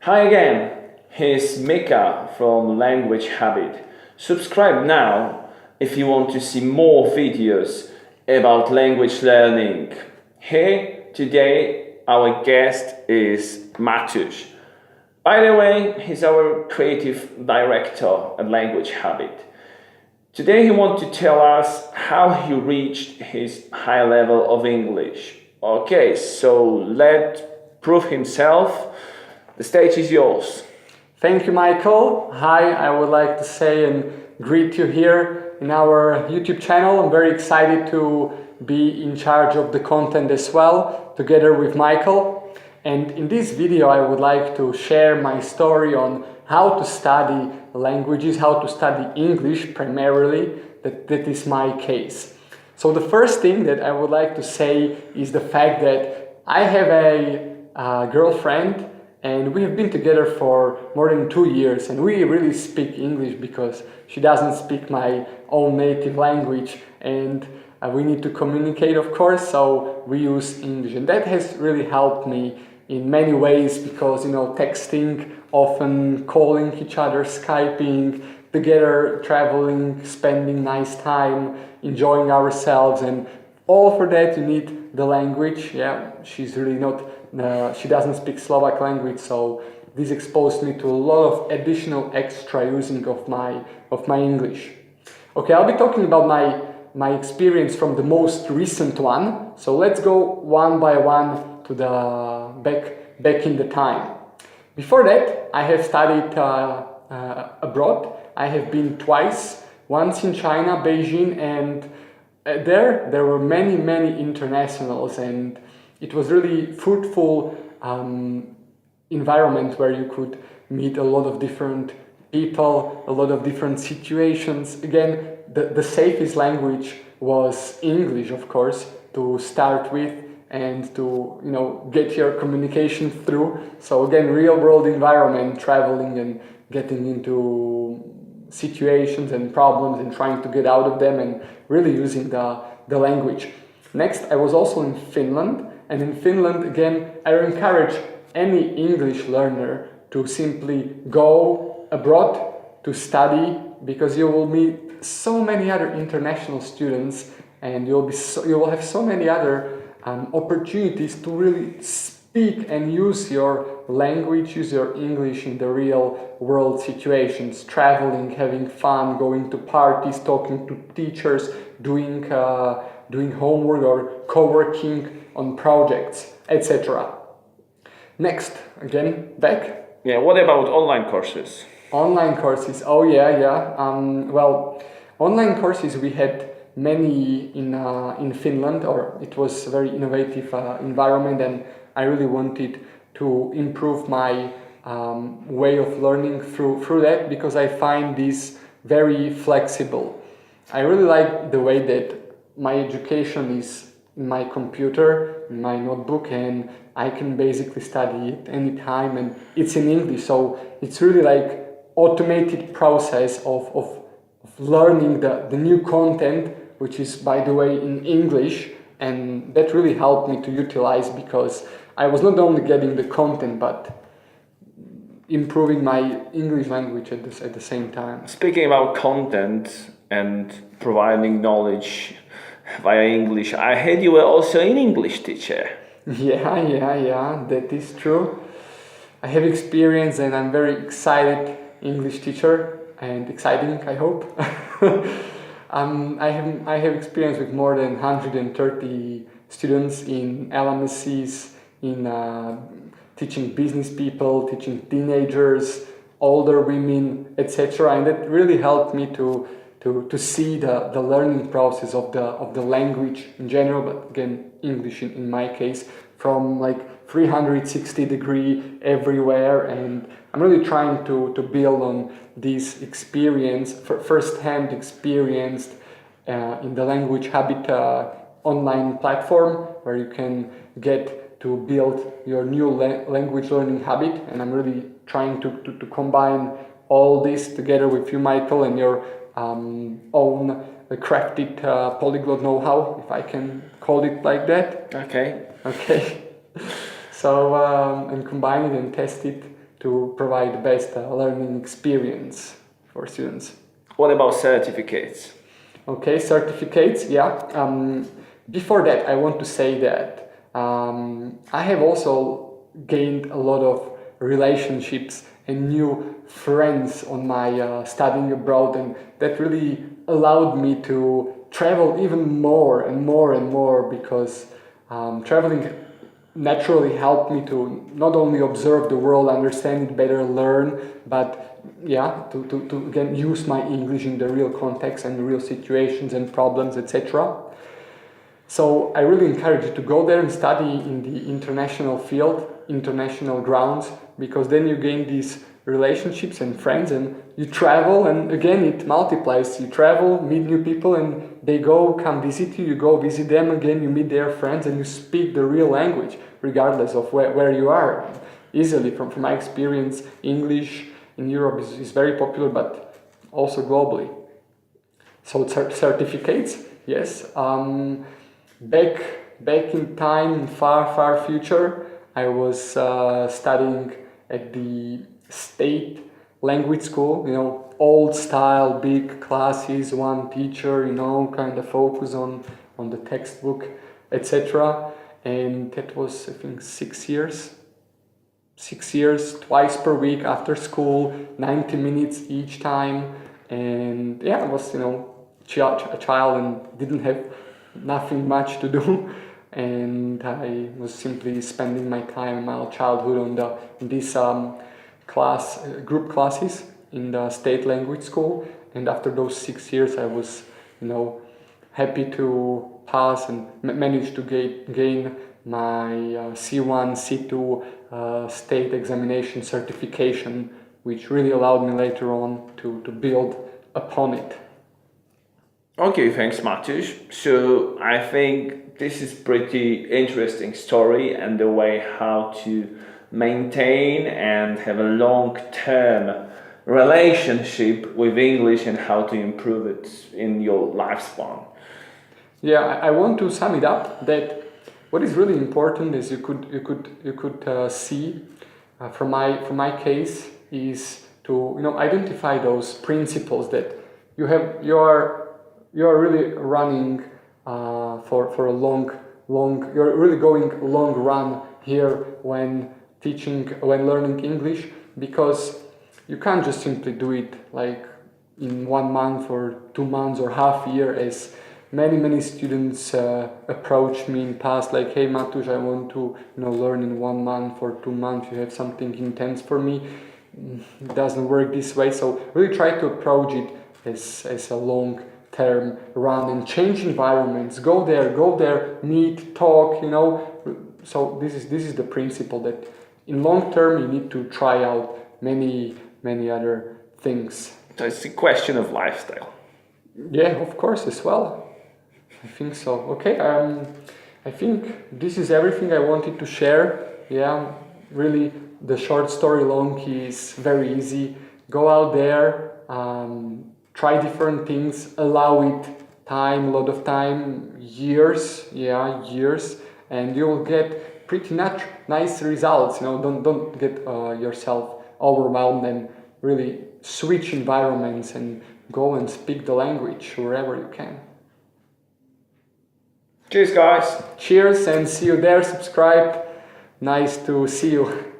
Hi again, here's Mika from Language Habit. Subscribe now if you want to see more videos about language learning. Here today our guest is Matúš. By the way, he's our creative director at Language Habit. Today he wants to tell us how he reached his high level of English. Okay, so let's prove himself. The stage is yours. Thank you, Michael. Hi, I would like to say and greet you here in our YouTube channel. I'm very excited to be in charge of the content as well, together with Michael. And in this video, I would like to share my story on how to study languages, how to study English primarily. That is my case. So the first thing that I would like to say is the fact that I have a girlfriend, and we have been together for more than 2 years, and we really speak English because she doesn't speak my own native language, and we need to communicate, of course, so we use English. And that has really helped me in many ways because, texting, often calling each other, Skyping, together, traveling, spending nice time, enjoying ourselves, and all for that you need the language. Yeah, she's really not, she doesn't speak Slovak language, so this exposed me to a lot of additional extra using of my English. Okay, I'll be talking about my experience from the most recent one. So let's go one by one to the back in the time. Before that, I have studied abroad. I have been twice, once in China, Beijing, and there were many internationals, and it was really fruitful environment where you could meet a lot of different people, a lot of different situations. Again, the safest language was English, of course, to start with and to get your communication through. So again, real world environment, traveling and getting into situations and problems and trying to get out of them and really using the language. Next, I was also in Finland, and in Finland, again, I encourage any English learner to simply go abroad to study, because you will meet so many other international students, and you will have so many other opportunities to really speak and use your language, use your English in the real world situations, traveling, having fun, going to parties, talking to teachers, doing homework or co-working on projects, etc. Next, again, back. Yeah, what about online courses? Online courses, oh yeah. Well, online courses we had many in Finland, or it was a very innovative environment, and I really wanted to improve my way of learning through that, because I find this very flexible. I really like the way that my education is in my computer, in my notebook, and I can basically study it anytime, and it's in English, so it's really like automated process of learning the new content, which is, by the way, in English, and that really helped me to utilize, because I was not only getting the content but improving my English language at the same time. Speaking about content and providing knowledge via English, I heard you were also an English teacher. Yeah, that is true. I have experience, and I'm very excited English teacher, and exciting, I hope. I have experience with more than 130 students in LMSCs, in teaching business people, teaching teenagers, older women, etc. And that really helped me to see the learning process of the language in general, but again, English in my case, from like 360 degree everywhere. And I'm really trying to build on this experience, first-hand experience in the Language Habit online platform, where you can get to build your new language learning habit. And I'm really trying to combine all this together with you, Michael, and your own crafted polyglot know-how, if I can call it like that. Okay. So, and combine it and test it to provide the best learning experience for students. What about certificates? Okay, certificates, yeah. Before that, I want to say that I have also gained a lot of relationships and new friends on my studying abroad, and that really allowed me to travel even more and more and more, because traveling naturally helped me to not only observe the world, understand it better, learn, but yeah, to again use my English in the real context and real situations and problems, etc. So I really encourage you to go there and study in the international field, international grounds, because then you gain these relationships and friends, and you travel, and again it multiplies. You travel, meet new people, and they come visit you, you go visit them again, you meet their friends, and you speak the real language, regardless of where you are. Easily, from my experience, English in Europe is very popular, but also globally. So certificates, yes. Back in time, in far future, I was studying at the state language school, old style, big classes, one teacher, kind of focus on the textbook, etc. And that was, I think, 6 years. 6 years, twice per week after school, 90 minutes each time. And yeah, I was, a child and didn't have nothing much to do. And I was simply spending my time, my childhood on these group classes in the state language school. And after those 6 years, I was, happy to pass and manage to gain my C1, C2 state examination certification, which really allowed me later on to build upon it. Okay, thanks, Matúš. So I think this is pretty interesting story, and the way how to maintain and have a long-term relationship with English and how to improve it in your lifespan. Yeah, I want to sum it up that what is really important, as you could see from my case, is to identify those principles that you are really running for a long. You're really going long run here when learning English, because you can't just simply do it like in 1 month or 2 months or half year, as many students approached me in past, like, hey Matúš, I want to learn in 1 month or 2 months, you have something intense for me. It doesn't work this way. So really try to approach it as a long term run and change environments. Go there, meet, talk, So this is the principle, that in long term you need to try out many other things. So it's a question of lifestyle. Yeah, of course, as well. I think so. Okay, I think this is everything I wanted to share. Yeah, really, the short story long is very easy. Go out there, try different things, allow it time, a lot of time, years, and you will get pretty nice results. Don't get yourself overwhelmed, and really switch environments and go and speak the language wherever you can. Cheers, guys. Cheers, and see you there. Subscribe. Nice to see you.